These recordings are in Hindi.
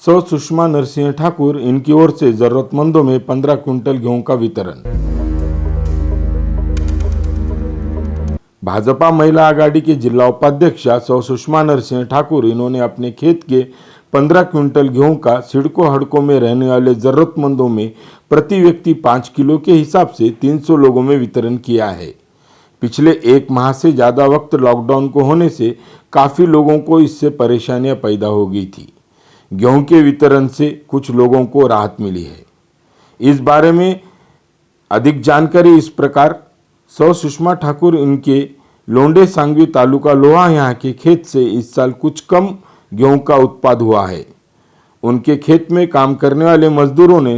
सौ सुषमा नरसिंह ठाकुर, इनकी ओर से जरूरतमंदों में 15 क्विंटल गेहूं का वितरण। भाजपा महिला आघाड़ी के जिला उपाध्यक्षा सौ सुषमा नरसिंह ठाकुर, इन्होंने अपने खेत के 15 क्विंटल गेहूं का सिडको हड़कों में रहने वाले जरूरतमंदों में प्रति व्यक्ति 5 किलो के हिसाब से 300 लोगों में वितरण किया है। पिछले एक माह से ज़्यादा वक्त लॉकडाउन को होने से काफ़ी लोगों को इससे परेशानियां पैदा हो गई थी। गेहूं के वितरण से कुछ लोगों को राहत मिली है। इस बारे में अधिक जानकारी इस प्रकार। सौ सुषमा ठाकुर, इनके लोंडे सांगवी तालुका लोहा यहाँ के खेत से इस साल कुछ कम गेहूं का उत्पाद हुआ है। उनके खेत में काम करने वाले मजदूरों ने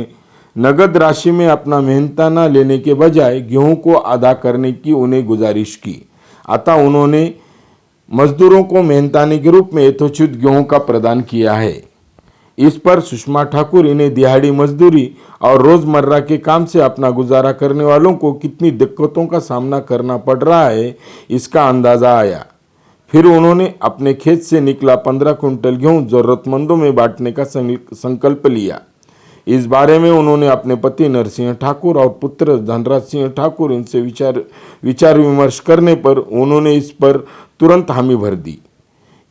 नगद राशि में अपना मेहनताना लेने के बजाय गेहूं को अदा करने की उन्हें गुजारिश की। अतः उन्होंने मजदूरों को मेहनताने के रूप में यथोचित गेहूं का प्रदान किया है। इस पर सुषमा ठाकुर, इन्हें दिहाड़ी मजदूरी और रोजमर्रा के काम से अपना गुजारा करने वालों को कितनी दिक्कतों का सामना करना पड़ रहा है, इसका अंदाजा आया। फिर उन्होंने अपने खेत से निकला 15 क्विंटल गेहूं जरूरतमंदों में बांटने का संकल्प लिया। इस बारे में उन्होंने अपने पति नरसिंह ठाकुर और पुत्र धनराज सिंह ठाकुर, इनसे विचार विमर्श करने पर उन्होंने इस पर तुरंत हामी भर दी।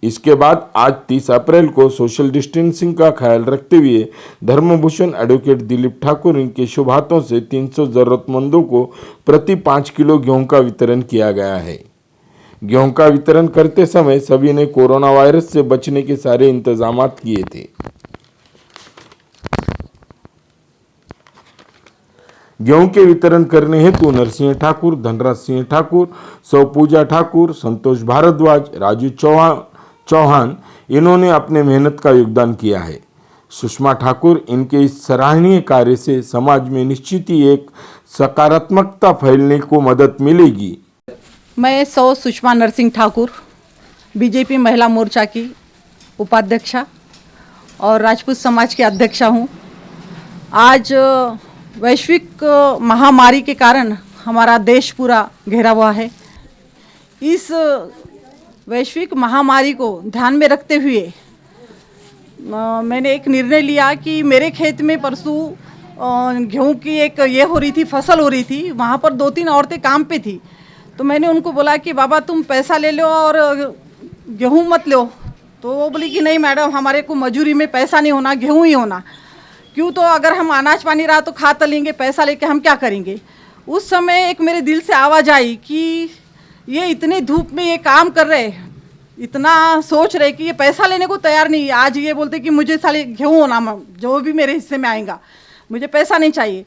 इसके बाद आज 30 अप्रैल को सोशल डिस्टेंसिंग का ख्याल रखते हुए धर्मभूषण एडवोकेट दिलीप ठाकुर, इनके शुभ हाथों से 300 जरूरतमंदों को प्रति 5 किलो गेहूं का वितरण किया गया है। गेहूं का वितरण करते समय सभी ने कोरोना वायरस से बचने के सारे इंतजाम किए थे। गेहूं के वितरण करने हेतु नरसिंह ठाकुर, धनराज सिंह ठाकुर, सौ पूजा ठाकुर, संतोष भारद्वाज, राजू चौहान, इन्होंने अपने मेहनत का योगदान किया है। सुषमा ठाकुर, इनके इस सराहनीय कार्य से समाज में निश्चित ही एक सकारात्मकता फैलने को मदद मिलेगी। मैं सौ सुषमा नरसिंह ठाकुर, बीजेपी महिला मोर्चा की उपाध्यक्षा और राजपूत समाज की अध्यक्षा हूँ। आज वैश्विक महामारी के कारण हमारा देश पूरा घेरा हुआ है। इस वैश्विक महामारी को ध्यान में रखते हुए मैंने एक निर्णय लिया कि मेरे खेत में परसों गेहूं की एक ये हो रही थी, फसल हो रही थी। वहाँ पर 2-3 औरतें काम पे थी, तो मैंने उनको बोला कि बाबा तुम पैसा ले लो और गेहूं मत लो। तो वो बोली कि नहीं मैडम, हमारे को मजूरी में पैसा नहीं होना, गेहूं ही होना। क्यों, तो अगर हम अनाज पानी रहा तो खा तो लेंगे, पैसा लेके हम क्या करेंगे। उस समय एक मेरे दिल से आवाज़ आई कि ये इतनी धूप में ये काम कर रहे, इतना सोच रहे कि ये पैसा लेने को तैयार नहीं। आज ये बोलते कि मुझे साले गेहूँ होना, जो भी मेरे हिस्से में आएगा, मुझे पैसा नहीं चाहिए।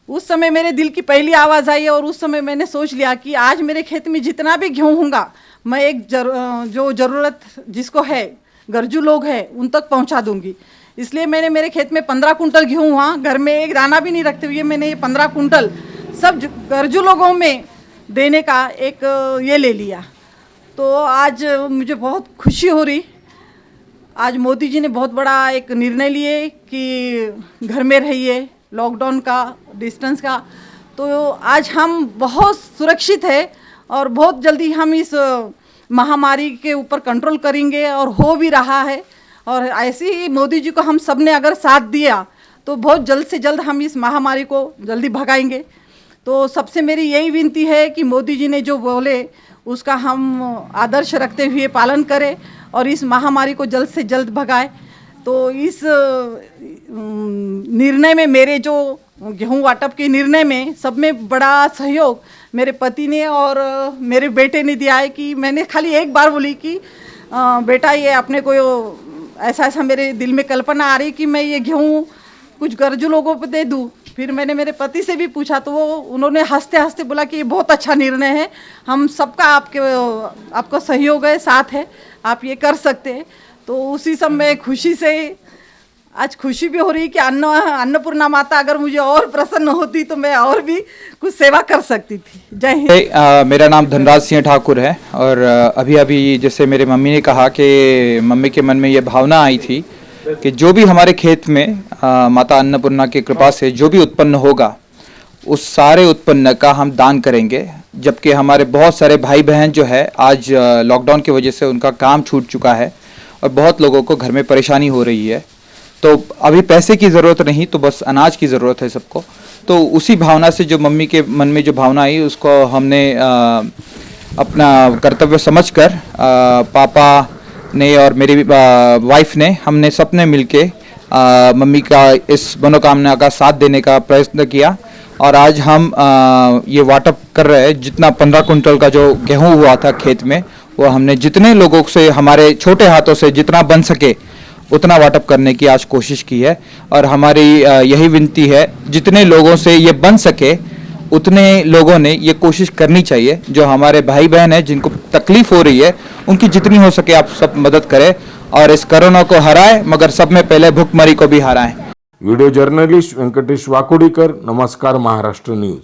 उस समय मेरे दिल की पहली आवाज़ आई और उस समय मैंने सोच लिया कि आज मेरे खेत में जितना भी गेहूँ होगा, मैं एक जो ज़रूरत जिसको है, गरजू लोग हैं, उन तक पहुँचा दूँगी। इसलिए मैंने मेरे खेत में 15 कुंटल गेहूँ हुआ, घर में एक दाना भी नहीं रखते हुए मैंने ये 15 कुंटल सब गरजू लोगों में देने का एक ये ले लिया। तो आज मुझे बहुत खुशी हो रही। आज मोदी जी ने बहुत बड़ा एक निर्णय लिए कि घर में रहिए, लॉकडाउन का, डिस्टेंस का। तो आज हम बहुत सुरक्षित है और बहुत जल्दी हम इस महामारी के ऊपर कंट्रोल करेंगे और हो भी रहा है। और ऐसे ही मोदी जी को हम सब ने अगर साथ दिया तो बहुत जल्द से जल्द हम इस महामारी को जल्दी भगाएंगे। तो सबसे मेरी यही विनती है कि मोदी जी ने जो बोले उसका हम आदर्श रखते हुए पालन करें और इस महामारी को जल्द से जल्द भगाए। तो इस निर्णय में, मेरे जो गेहूं वाटप के निर्णय में, सब में बड़ा सहयोग मेरे पति ने और मेरे बेटे ने दिया है। कि मैंने खाली एक बार बोली कि बेटा ये अपने को ऐसा मेरे दिल में कल्पना आ रही कि मैं ये गेहूँ कुछ गरजू लोगों को दे दूँ। फिर मैंने मेरे पति से भी पूछा तो उन्होंने हंसते हंसते बोला कि ये बहुत अच्छा निर्णय है, हम सबका आपका सहयोग है, साथ है, आप ये कर सकते हैं। तो उसी समय खुशी से आज खुशी भी हो रही कि अन्नपूर्णा माता अगर मुझे और प्रसन्न होती तो मैं और भी कुछ सेवा कर सकती थी। जय हिंद। मेरा नाम धनराज सिंह ठाकुर है और अभी जैसे मेरे मम्मी ने कहा कि मम्मी के मन में ये भावना आई थी कि जो भी हमारे खेत में माता अन्नपूर्णा की कृपा से जो भी उत्पन्न होगा उस सारे उत्पन्न का हम दान करेंगे। जबकि हमारे बहुत सारे भाई बहन जो है आज लॉकडाउन की वजह से उनका काम छूट चुका है और बहुत लोगों को घर में परेशानी हो रही है। तो अभी पैसे की ज़रूरत नहीं, तो बस अनाज की ज़रूरत है सबको। तो उसी भावना से जो मम्मी के मन में जो भावना आई, उसको हमने अपना कर्तव्य समझकर पापा ने और मेरी वाइफ ने, हमने सबने मिलके मम्मी का इस मनोकामना का साथ देने का प्रयत्न किया। और आज हम ये वाटअप कर रहे हैं। जितना 15 कुंटल का जो गेहूं हुआ था खेत में, वो हमने जितने लोगों से, हमारे छोटे हाथों से जितना बन सके उतना वाटअप करने की आज कोशिश की है। और हमारी यही विनती है, जितने लोगों से ये बन सके उतने लोगों ने ये कोशिश करनी चाहिए। जो हमारे भाई बहन हैं जिनको तकलीफ हो रही है, उनकी जितनी हो सके आप सब मदद करें और इस कोरोना को हराएं, मगर सब में पहले भुखमरी को भी हराएं। वीडियो जर्नलिस्ट वेंकटेश वाकोडीकर, नमस्कार महाराष्ट्र न्यूज।